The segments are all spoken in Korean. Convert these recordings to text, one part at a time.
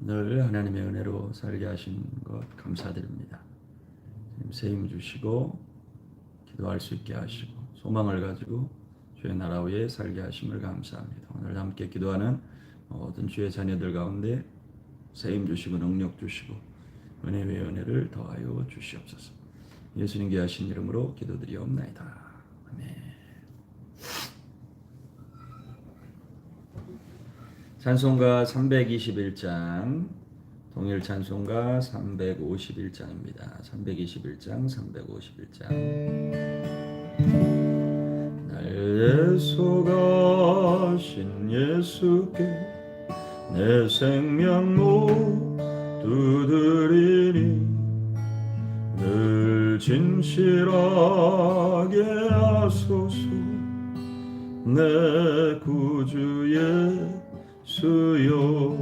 늘 하나님의 은혜로 살게 하신 것 감사드립니다. 새 힘 주시고 기도할 수 있게 하시고 소망을 가지고 주의 나라 위에 살게 하심을 감사합니다. 오늘 함께 기도하는 모든 주의 자녀들 가운데 새 힘 주시고 능력 주시고 은혜 위에 은혜를 더하여 주시옵소서. 예수님 귀하신 이름으로 기도드리옵나이다. 아멘. 찬송가 321장, 동일 찬송가 351장입니다. 321장, 351장. 날 예수가신 예수께 내 생명 모두 드리니 늘 진실하게 하소서. 내 구주 예수여,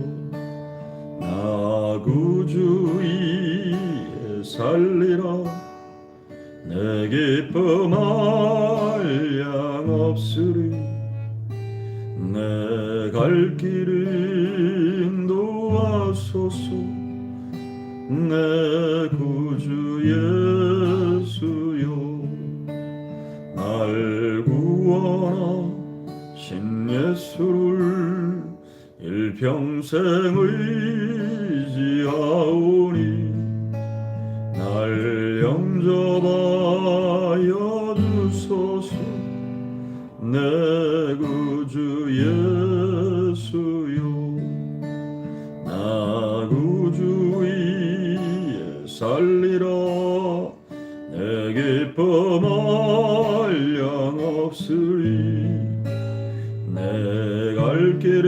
나 구주 위에 살리라. 내 기쁨 한량없으리. 내 갈 길 인도하소서. 내 구주 예수여, 날 구원하신 예수를 일평생 의지하오니 날 영접하여 주소서. 내 구주 예수여, 나 구주 위에 살리라. 내 기쁨 한량없으리. 내 갈 길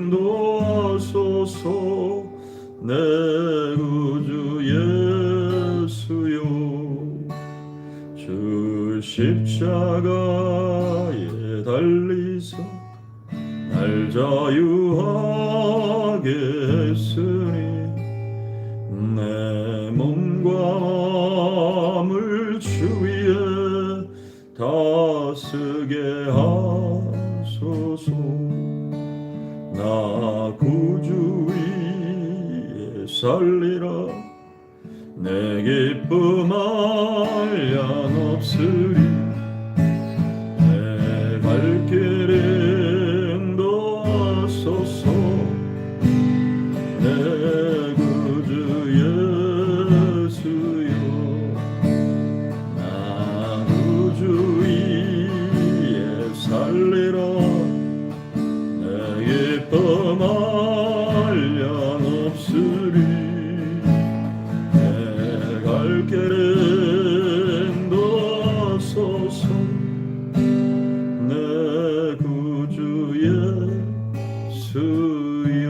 인도하소서. 내 구주 예수여, 주 십자가에 달리사 날 자유하게 했으니 내 몸과 마음을 주 위에 다스게 하소서. 나 구주 위에 살리라. 내 기쁨 한량없으리. 내 갈 길 인도하소서. 내 구주 예수여, 나 구주 위에 살리라. 내 기쁨 한량없으리. 내 갈 길 인도하소서. 내 구주 예수여.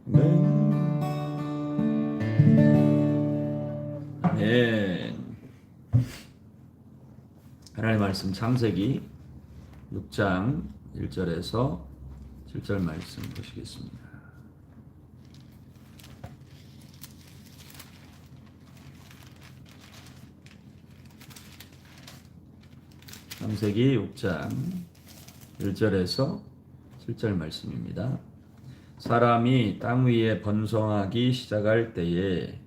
아멘. 아멘. 하나님의 말씀 창세기 6장 1절에서 7절 말씀 보시겠습니다. 창세기 6장 1절에서 7절 말씀입니다. 사람이 땅 위에 번성하기 시작할 때에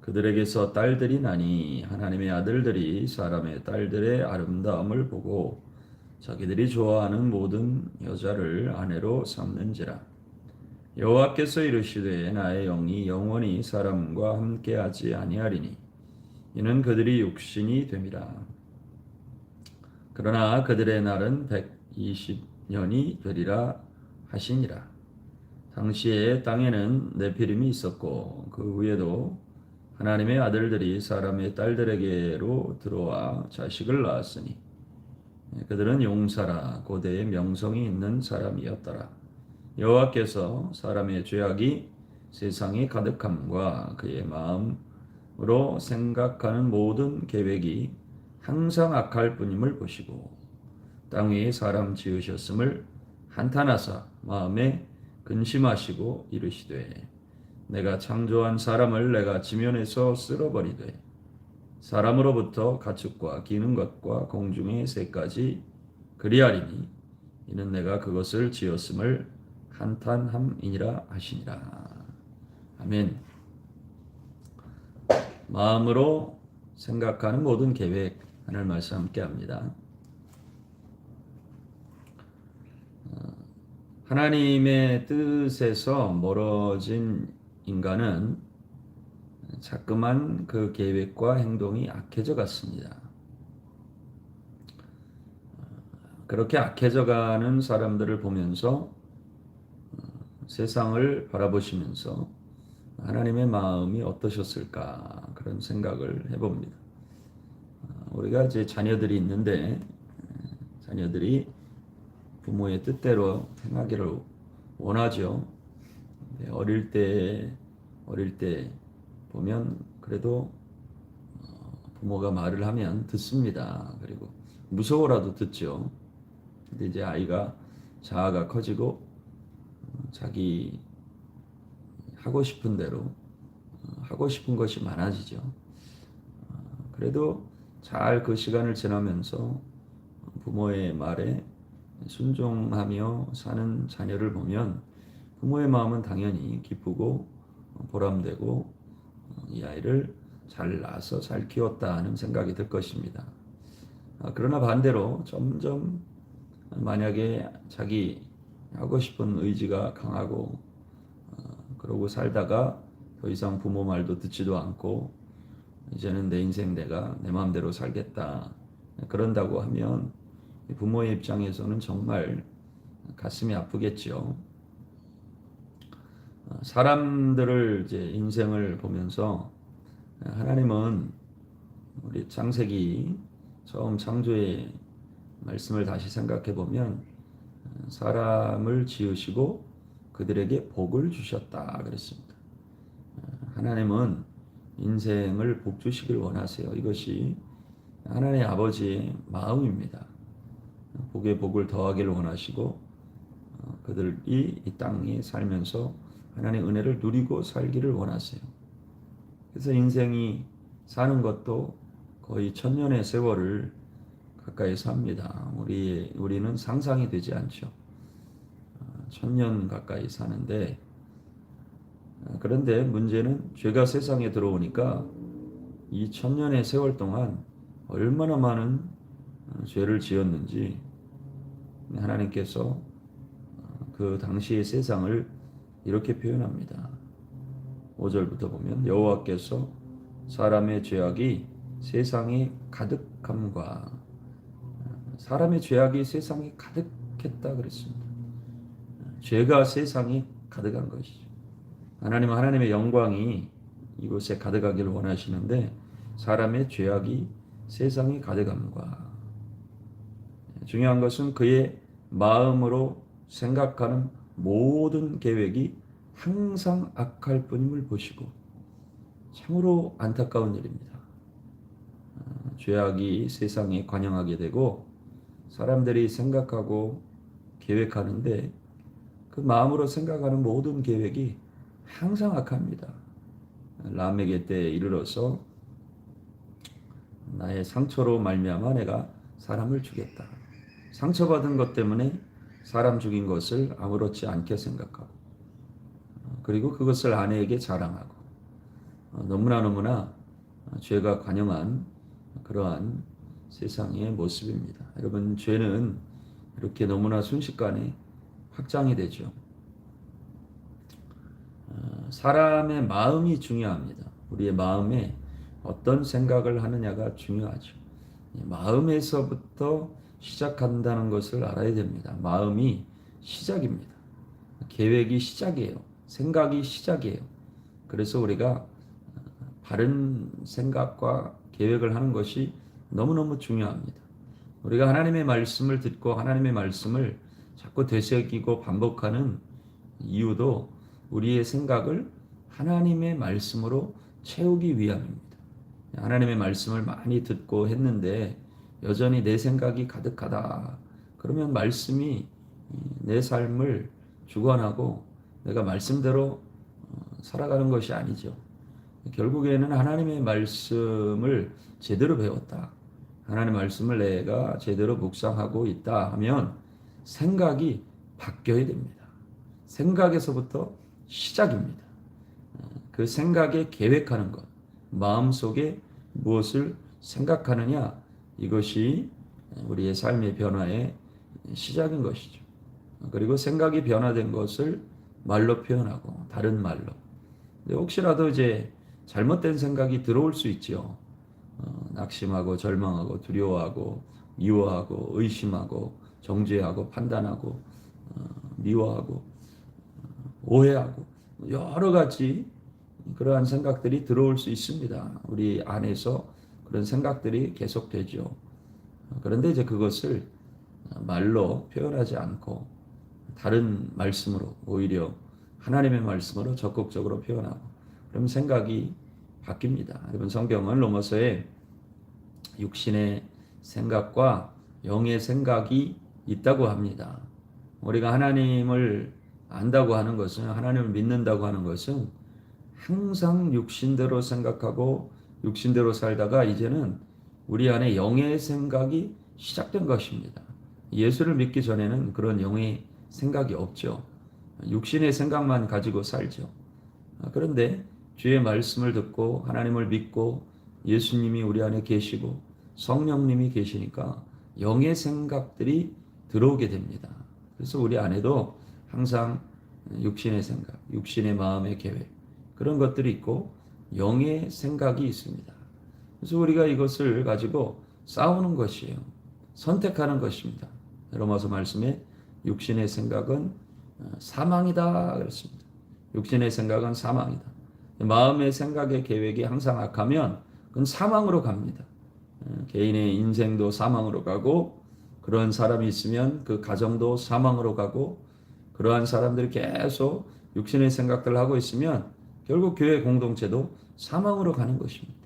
그들에게서 딸들이 나니 하나님의 아들들이 사람의 딸들의 아름다움을 보고 자기들이 좋아하는 모든 여자를 아내로 삼는지라. 여호와께서 이르시되 나의 영이 영원히 사람과 함께하지 아니하리니 이는 그들이 육신이 됨이라. 그러나 그들의 날은 120년이 되리라 하시니라. 당시에 땅에는 네피림이 있었고 그 후에도 하나님의 아들들이 사람의 딸들에게로 들어와 자식을 낳았으니 그들은 용사라 고대의 명성이 있는 사람이었더라. 여호와께서 사람의 죄악이 세상에 가득함과 그의 마음으로 생각하는 모든 계획이 항상 악할 뿐임을 보시고 땅 위에 사람 지으셨음을 한탄하사 마음에 근심하시고 이르시되 내가 창조한 사람을 내가 지면에서 쓸어버리되 사람으로부터 가축과 기는 것과 공중의 새까지 그리하리니 이는 내가 그것을 지었음을 한탄함이니라 하시니라. 아멘. 마음으로 생각하는 모든 계획, 하늘 말씀 함께 합니다. 하나님의 뜻에서 멀어진 인간은 자꾸만 그 계획과 행동이 악해져 갔습니다. 그렇게 악해져 가는 사람들을 보면서 세상을 바라보시면서 하나님의 마음이 어떠셨을까 그런 생각을 해봅니다. 우리가 이제 자녀들이 있는데 자녀들이 부모의 뜻대로 행하기를 원하죠. 어릴 때 보면 그래도 부모가 말을 하면 듣습니다. 그리고 무서워라도 듣죠. 근데 이제 아이가 자아가 커지고 자기 하고 싶은 대로 하고 싶은 것이 많아지죠. 그래도 잘 그 시간을 지나면서 부모의 말에 순종하며 사는 자녀를 보면 부모의 마음은 당연히 기쁘고 보람되고 이 아이를 잘 낳아서 잘 키웠다 하는 생각이 들 것입니다. 그러나 반대로 점점 만약에 자기 하고 싶은 의지가 강하고 그러고 살다가 더 이상 부모 말도 듣지도 않고 이제는 내 인생 내가 내 마음대로 살겠다 그런다고 하면 부모의 입장에서는 정말 가슴이 아프겠죠. 사람들을 이제 인생을 보면서 하나님은 우리 창세기 처음 창조의 말씀을 다시 생각해 보면 사람을 지으시고 그들에게 복을 주셨다 그랬습니다. 하나님은 인생을 복 주시길 원하세요. 이것이 하나님의 아버지의 마음입니다. 복에 복을 더하기를 원하시고 그들이 이 땅에 살면서 하나님의 은혜를 누리고 살기를 원하세요. 그래서 인생이 사는 것도 거의 1000년의 세월을 가까이 삽니다. 우리는 상상이 되지 않죠. 1000년 가까이 사는데 그런데 문제는 죄가 세상에 들어오니까 이 1000년의 세월 동안 얼마나 많은 죄를 지었는지 하나님께서 그 당시의 세상을 이렇게 표현합니다. 5절부터 보면 여호와께서 사람의 죄악이 세상에 가득함과 사람의 죄악이 세상에 가득했다 그랬습니다. 죄가 세상에 가득한 것이죠. 하나님은 하나님의 영광이 이곳에 가득하기를 원하시는데 사람의 죄악이 세상에 가득함과 중요한 것은 그의 마음으로 생각하는 모든 계획이 항상 악할 뿐임을 보시고 참으로 안타까운 일입니다. 죄악이 세상에 관영하게 되고 사람들이 생각하고 계획하는데 그 마음으로 생각하는 모든 계획이 항상 악합니다. 라멕의 때에 이르러서 나의 상처로 말미암아 내가 사람을 죽였다. 상처받은 것 때문에 사람 죽인 것을 아무렇지 않게 생각하고 그리고 그것을 아내에게 자랑하고 너무나 죄가 관영한 그러한 세상의 모습입니다. 여러분 죄는 이렇게 너무나 순식간에 확장이 되죠. 사람의 마음이 중요합니다. 우리의 마음에 어떤 생각을 하느냐가 중요하죠. 마음에서부터 시작한다는 것을 알아야 됩니다. 마음이 시작입니다. 계획이 시작이에요. 생각이 시작이에요. 그래서 우리가 바른 생각과 계획을 하는 것이 너무너무 중요합니다. 우리가 하나님의 말씀을 듣고 하나님의 말씀을 자꾸 되새기고 반복하는 이유도 우리의 생각을 하나님의 말씀으로 채우기 위함입니다. 하나님의 말씀을 많이 듣고 했는데 여전히 내 생각이 가득하다. 그러면 말씀이 내 삶을 주관하고 내가 말씀대로 살아가는 것이 아니죠. 결국에는 하나님의 말씀을 제대로 배웠다. 하나님의 말씀을 내가 제대로 묵상하고 있다 하면 생각이 바뀌어야 됩니다. 생각에서부터 시작입니다. 그 생각에 계획하는 것, 마음속에 무엇을 생각하느냐, 이것이 우리의 삶의 변화의 시작인 것이죠. 그리고 생각이 변화된 것을 말로 표현하고, 다른 말로. 혹시라도 이제 잘못된 생각이 들어올 수 있지요. 낙심하고 절망하고 두려워하고 미워하고 의심하고 정죄하고 판단하고 미워하고 오해하고 여러 가지 그러한 생각들이 들어올 수 있습니다. 우리 안에서 그런 생각들이 계속되죠. 그런데 이제 그것을 말로 표현하지 않고 다른 말씀으로, 오히려 하나님의 말씀으로 적극적으로 표현하고, 그럼 생각이 바뀝니다. 여러분, 성경은 로마서에 육신의 생각과 영의 생각이 있다고 합니다. 우리가 하나님을 안다고 하는 것은, 하나님을 믿는다고 하는 것은 항상 육신대로 생각하고 육신대로 살다가 이제는 우리 안에 영의 생각이 시작된 것입니다. 예수를 믿기 전에는 그런 영의 생각이 없죠. 육신의 생각만 가지고 살죠. 그런데 주의 말씀을 듣고 하나님을 믿고 예수님이 우리 안에 계시고 성령님이 계시니까 영의 생각들이 들어오게 됩니다. 그래서 우리 안에도 항상 육신의 생각, 육신의 마음의 계획, 그런 것들이 있고 영의 생각이 있습니다. 그래서 우리가 이것을 가지고 싸우는 것이에요. 선택하는 것입니다. 로마서 말씀에 육신의 생각은 사망이다 그랬습니다. 육신의 생각은 사망이다. 마음의 생각의 계획이 항상 악하면 그건 사망으로 갑니다. 개인의 인생도 사망으로 가고, 그런 사람이 있으면 그 가정도 사망으로 가고, 그러한 사람들이 계속 육신의 생각들을 하고 있으면 결국 교회 공동체도 사망으로 가는 것입니다.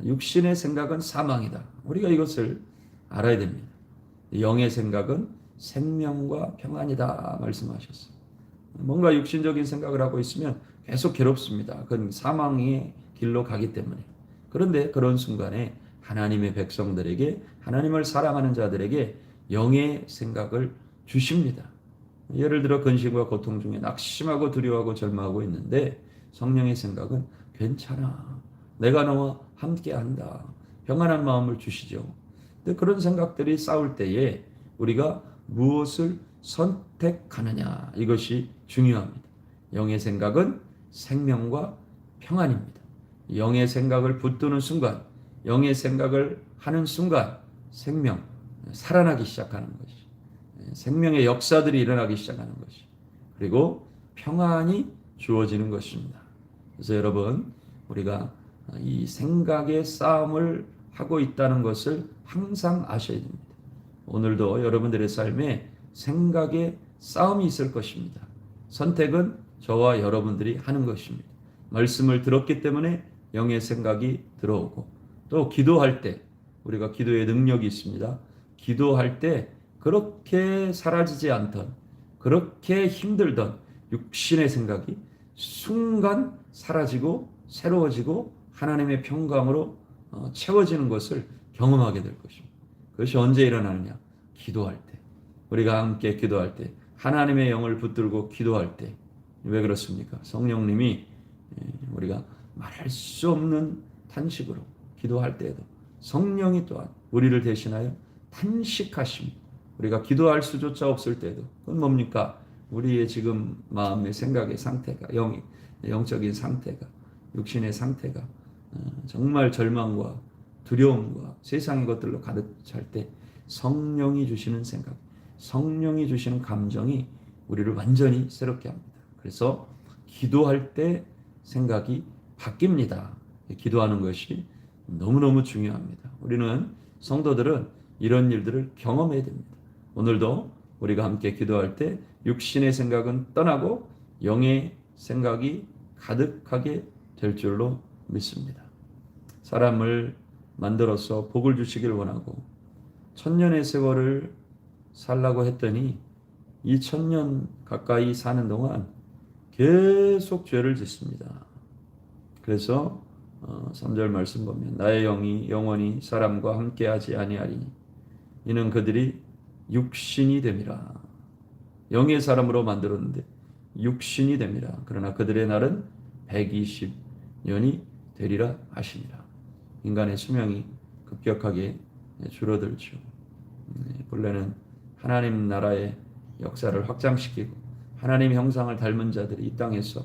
육신의 생각은 사망이다. 우리가 이것을 알아야 됩니다. 영의 생각은 생명과 평안이다 말씀하셨어요. 뭔가 육신적인 생각을 하고 있으면 계속 괴롭습니다. 그건 사망의 길로 가기 때문에. 그런데 그런 순간에 하나님의 백성들에게, 하나님을 사랑하는 자들에게 영의 생각을 주십니다. 예를 들어 근심과 고통 중에 낙심하고 두려워하고 절망하고 있는데 성령의 생각은 괜찮아, 내가 너와 함께한다, 평안한 마음을 주시죠. 근데 그런 생각들이 싸울 때에 우리가 무엇을 선택하느냐, 이것이 중요합니다. 영의 생각은 생명과 평안입니다. 영의 생각을 붙드는 순간, 영의 생각을 하는 순간 생명, 살아나기 시작하는 것이, 생명의 역사들이 일어나기 시작하는 것이, 그리고 평안이 주어지는 것입니다. 그래서 여러분, 우리가 이 생각의 싸움을 하고 있다는 것을 항상 아셔야 됩니다. 오늘도 여러분들의 삶에 생각의 싸움이 있을 것입니다. 선택은 저와 여러분들이 하는 것입니다. 말씀을 들었기 때문에 영의 생각이 들어오고, 또 기도할 때, 우리가 기도의 능력이 있습니다. 기도할 때 그렇게 사라지지 않던, 그렇게 힘들던 육신의 생각이 순간 사라지고 새로워지고 하나님의 평강으로 채워지는 것을 경험하게 될 것입니다. 그것이 언제 일어나느냐? 기도할 때. 우리가 함께 기도할 때, 하나님의 영을 붙들고 기도할 때. 왜 그렇습니까? 성령님이 우리가 말할 수 없는 탄식으로 기도할 때에도 성령이 또한 우리를 대신하여 탄식하십니다. 우리가 기도할 수조차 없을 때도, 그건 뭡니까? 우리의 지금 마음의 생각의 상태가, 영적인 상태가, 육신의 상태가 정말 절망과 두려움과 세상의 것들로 가득 찰 때 성령이 주시는 생각, 성령이 주시는 감정이 우리를 완전히 새롭게 합니다. 그래서 기도할 때 생각이 바뀝니다. 기도하는 것이 너무너무 중요합니다. 우리는, 성도들은 이런 일들을 경험해야 됩니다. 오늘도 우리가 함께 기도할 때 육신의 생각은 떠나고 영의 생각이 가득하게 될 줄로 믿습니다. 사람을 만들어서 복을 주시길 원하고 1000년의 세월을 살라고 했더니 이 1000년 가까이 사는 동안 계속 죄를 짓습니다. 그래서 3절 말씀 보면 나의 영이 영원히 사람과 함께하지 아니하리니 이는 그들이 육신이 됨이라. 영의 사람으로 만들었는데 육신이 됨이라. 그러나 그들의 날은 120년이 되리라 하시니라. 인간의 수명이 급격하게 줄어들죠. 본래는 하나님 나라의 역사를 확장시키고 하나님의 형상을 닮은 자들이 이 땅에서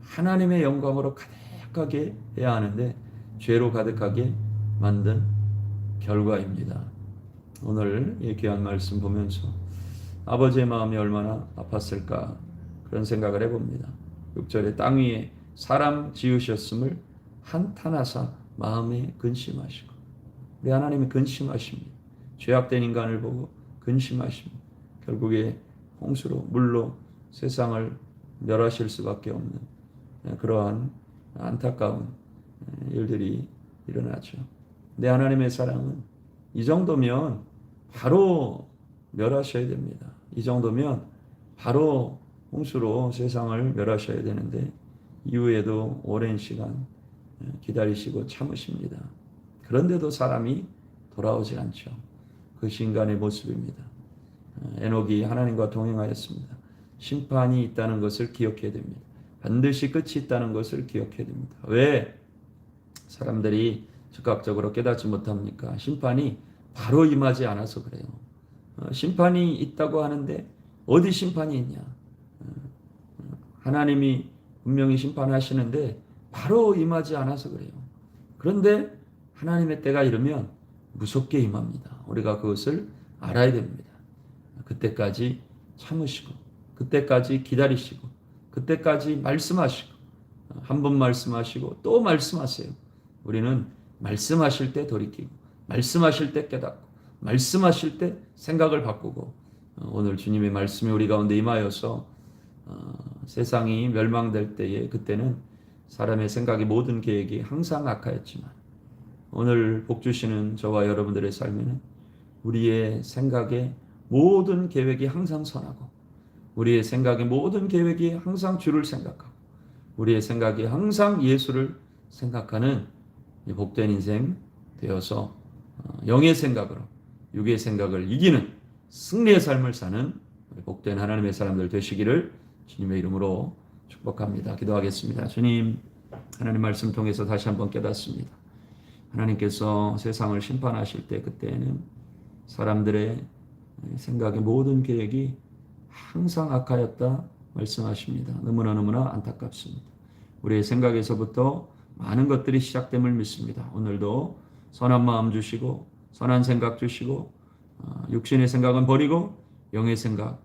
하나님의 영광으로 가득하게 해야 하는데 죄로 가득하게 만든 결과입니다. 오늘 이 귀한 말씀 보면서 아버지의 마음이 얼마나 아팠을까 그런 생각을 해봅니다. 6절에 땅 위에 사람 지으셨음을 한탄하사 마음에 근심하시고, 우리 하나님이 근심하십니다. 죄악된 인간을 보고 근심하십니다. 결국에 홍수로 물로 세상을 멸하실 수밖에 없는 그러한 안타까운 일들이 일어나죠. 내 하나님의 사랑은 이 정도면 바로 멸하셔야 됩니다. 이 정도면 바로 홍수로 세상을 멸하셔야 되는데 이후에도 오랜 시간 기다리시고 참으십니다. 그런데도 사람이 돌아오지 않죠. 그것이 인간의 모습입니다. 에녹이 하나님과 동행하였습니다. 심판이 있다는 것을 기억해야 됩니다. 반드시 끝이 있다는 것을 기억해야 됩니다. 왜 사람들이 즉각적으로 깨닫지 못합니까? 심판이 바로 임하지 않아서 그래요. 심판이 있다고 하는데 어디 심판이 있냐? 하나님이 분명히 심판하시는데 바로 임하지 않아서 그래요. 그런데 하나님의 때가 이르면 무섭게 임합니다. 우리가 그것을 알아야 됩니다. 그때까지 참으시고, 그때까지 기다리시고, 그때까지 말씀하시고, 한 번 말씀하시고 또 말씀하세요. 우리는 말씀하실 때 돌이키고, 말씀하실 때 깨닫고, 말씀하실 때 생각을 바꾸고, 오늘 주님의 말씀이 우리 가운데 임하여서 세상이 멸망될 때에 그때는 사람의 생각이 모든 계획이 항상 악하였지만 오늘 복 주시는 저와 여러분들의 삶에는 우리의 생각의 모든 계획이 항상 선하고, 우리의 생각의 모든 계획이 항상 주를 생각하고, 우리의 생각이 항상 예수를 생각하는 복된 인생 되어서 영의 생각으로 육의 생각을 이기는 승리의 삶을 사는 복된 하나님의 사람들 되시기를 주님의 이름으로 축복합니다. 기도하겠습니다. 주님, 하나님 말씀 통해서 다시 한번 깨닫습니다. 하나님께서 세상을 심판하실 때 그때는 사람들의 생각의 모든 계획이 항상 악하였다 말씀하십니다. 너무나 안타깝습니다. 우리의 생각에서부터 많은 것들이 시작됨을 믿습니다. 오늘도 선한 마음 주시고 선한 생각 주시고 육신의 생각은 버리고 영의 생각,